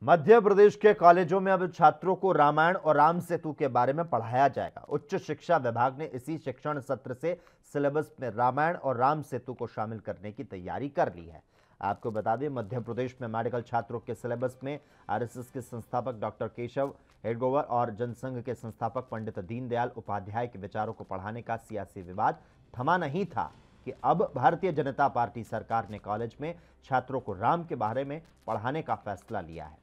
मध्य प्रदेश के कॉलेजों में अब छात्रों को रामायण और राम सेतु के बारे में पढ़ाया जाएगा। उच्च शिक्षा विभाग ने इसी शिक्षण सत्र से सिलेबस में रामायण और राम सेतु को शामिल करने की तैयारी कर ली है। आपको बता दें, मध्य प्रदेश में मेडिकल छात्रों के सिलेबस में आरएसएस के संस्थापक डॉक्टर केशव हेडगेवार और जनसंघ के संस्थापक पंडित दीनदयाल उपाध्याय के विचारों को पढ़ाने का सियासी विवाद थमा नहीं था कि अब भारतीय जनता पार्टी सरकार ने कॉलेज में छात्रों को राम के बारे में पढ़ाने का फैसला लिया है।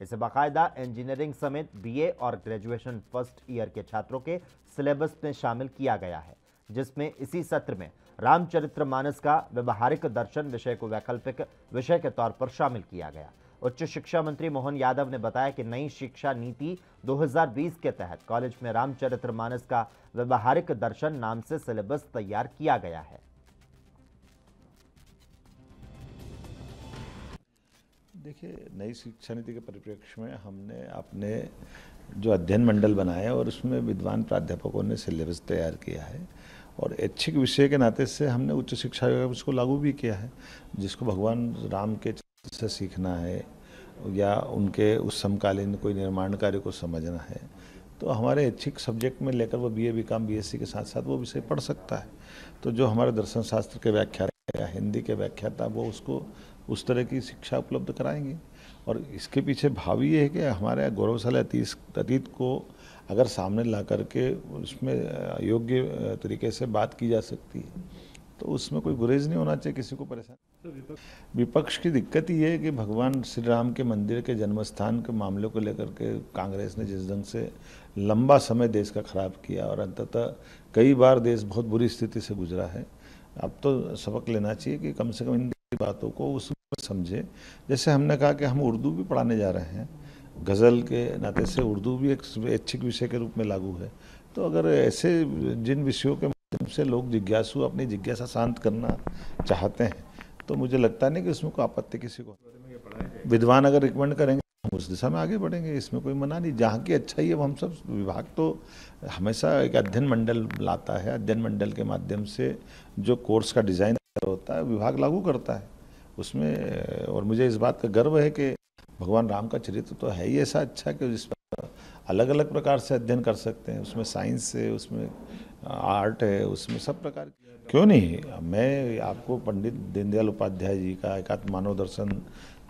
इसे बाकायदा इंजीनियरिंग समेत बीए और ग्रेजुएशन फर्स्ट ईयर के छात्रों के सिलेबस में शामिल किया गया है, जिसमें इसी सत्र में रामचरितमानस का व्यवहारिक दर्शन विषय को वैकल्पिक विषय के तौर पर शामिल किया गया। उच्च शिक्षा मंत्री मोहन यादव ने बताया कि नई शिक्षा नीति 2020 के तहत कॉलेज में रामचरितमानस का व्यवहारिक दर्शन नाम से सिलेबस तैयार किया गया है। देखिए, नई शिक्षा नीति के परिप्रेक्ष्य में हमने अपने जो अध्ययन मंडल बनाया है और उसमें विद्वान प्राध्यापकों ने सिलेबस तैयार किया है और ऐच्छिक विषय के नाते से हमने उच्च शिक्षा विभाग में उसको लागू भी किया है। जिसको भगवान राम के चरित्र से सीखना है या उनके उस समकालीन कोई निर्माण कार्य को समझना है, तो हमारे ऐच्छिक सब्जेक्ट में लेकर वो बीए बीकॉम बीएससी के साथ साथ वो विषय पढ़ सकता है। तो जो हमारे दर्शन शास्त्र के व्याख्याता या हिंदी के व्याख्याता वो उसको उस तरह की शिक्षा उपलब्ध कराएंगे। और इसके पीछे भाव ये है कि हमारे गौरवशाली अतीत को अगर सामने ला करके उसमें योग्य तरीके से बात की जा सकती है, तो उसमें कोई गुरेज नहीं होना चाहिए किसी को परेशान। तो विपक्ष की दिक्कत ये है कि भगवान श्री राम के मंदिर के जन्मस्थान के मामले को लेकर के कांग्रेस ने जिस ढंग से लंबा समय देश का खराब किया और अंततः कई बार देश बहुत बुरी स्थिति से गुजरा है। अब तो सबक लेना चाहिए कि कम से कम इन बातों को उसमें समझे। जैसे हमने कहा कि हम उर्दू भी पढ़ाने जा रहे हैं, गज़ल के नाते से उर्दू भी एक ऐच्छिक विषय के रूप में लागू है। तो अगर ऐसे जिन विषयों के माध्यम से लोग जिज्ञासु अपनी जिज्ञासा शांत करना चाहते हैं, तो मुझे लगता नहीं कि उसमें कोई आपत्ति किसी को। विद्वान अगर रिकमेंड करेंगे हम उस दिशा में आगे बढ़ेंगे, इसमें कोई मना नहीं। जहाँ की अच्छाई है वो हम सब, विभाग तो हमेशा एक अध्ययन मंडल लाता है, अध्ययन मंडल के माध्यम से जो कोर्स का डिज़ाइन होता है विभाग लागू करता है उसमें। और मुझे इस बात का गर्व है कि भगवान राम का चरित्र तो है ही ऐसा अच्छा कि जिस पर अलग अलग प्रकार से अध्ययन कर सकते हैं। उसमें साइंस है, उसमें आर्ट है, उसमें सब प्रकार। क्यों नहीं, मैं आपको पंडित दीनदयाल उपाध्याय जी का एकात्म मानव दर्शन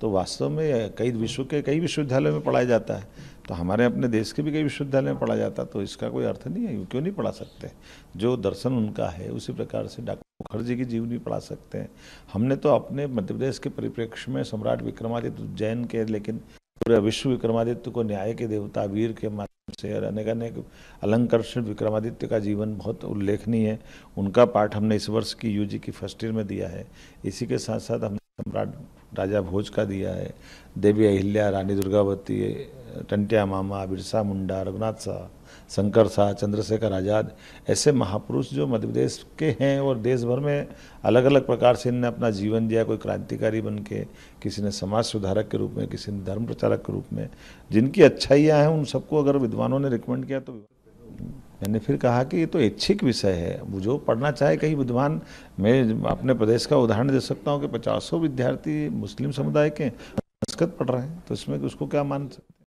तो वास्तव में कई विश्व के कई विश्वविद्यालयों में पढ़ाया जाता है, तो हमारे अपने देश के भी कई विश्वविद्यालय में पढ़ा जाता है, तो इसका कोई अर्थ नहीं है, क्यों नहीं पढ़ा सकते। जो दर्शन उनका है उसी प्रकार से डॉक्टर मुखर्जी की जीवनी पढ़ा सकते हैं। हमने तो अपने मध्य प्रदेश के परिप्रेक्ष्य में सम्राट विक्रमादित्य उज्जैन के, लेकिन पूरे विश्व विक्रमादित्य को न्याय के देवता वीर के माध्यम से और अनेक अनेक अलंकर्षण विक्रमादित्य का जीवन बहुत उल्लेखनीय है। उनका पाठ हमने इस वर्ष की यूजी की फर्स्ट ईयर में दिया है। इसी के साथ साथ हमने सम्राट राजा भोज का दिया है, देवी अहिल्या, रानी दुर्गावती, टंटिया मामा, बिरसा मुंडा, रघुनाथ शाह, शंकर शाह, चंद्रशेखर आज़ाद, ऐसे महापुरुष जो मध्य प्रदेश के हैं और देश भर में अलग अलग प्रकार से इन्होंने अपना जीवन दिया। कोई क्रांतिकारी बन के, किसी ने समाज सुधारक के रूप में, किसी ने धर्म प्रचारक के रूप में, जिनकी अच्छाइयाँ हैं उन सबको अगर विद्वानों ने रिकमेंड किया तो मैंने फिर कहा कि ये तो ऐच्छिक विषय है, वो जो पढ़ना चाहे कहीं विद्वान। मैं अपने प्रदेश का उदाहरण दे सकता हूँ कि 50 विद्यार्थी मुस्लिम समुदाय के संस्कृत पढ़ रहे हैं, तो इसमें उसको क्या मान सकते।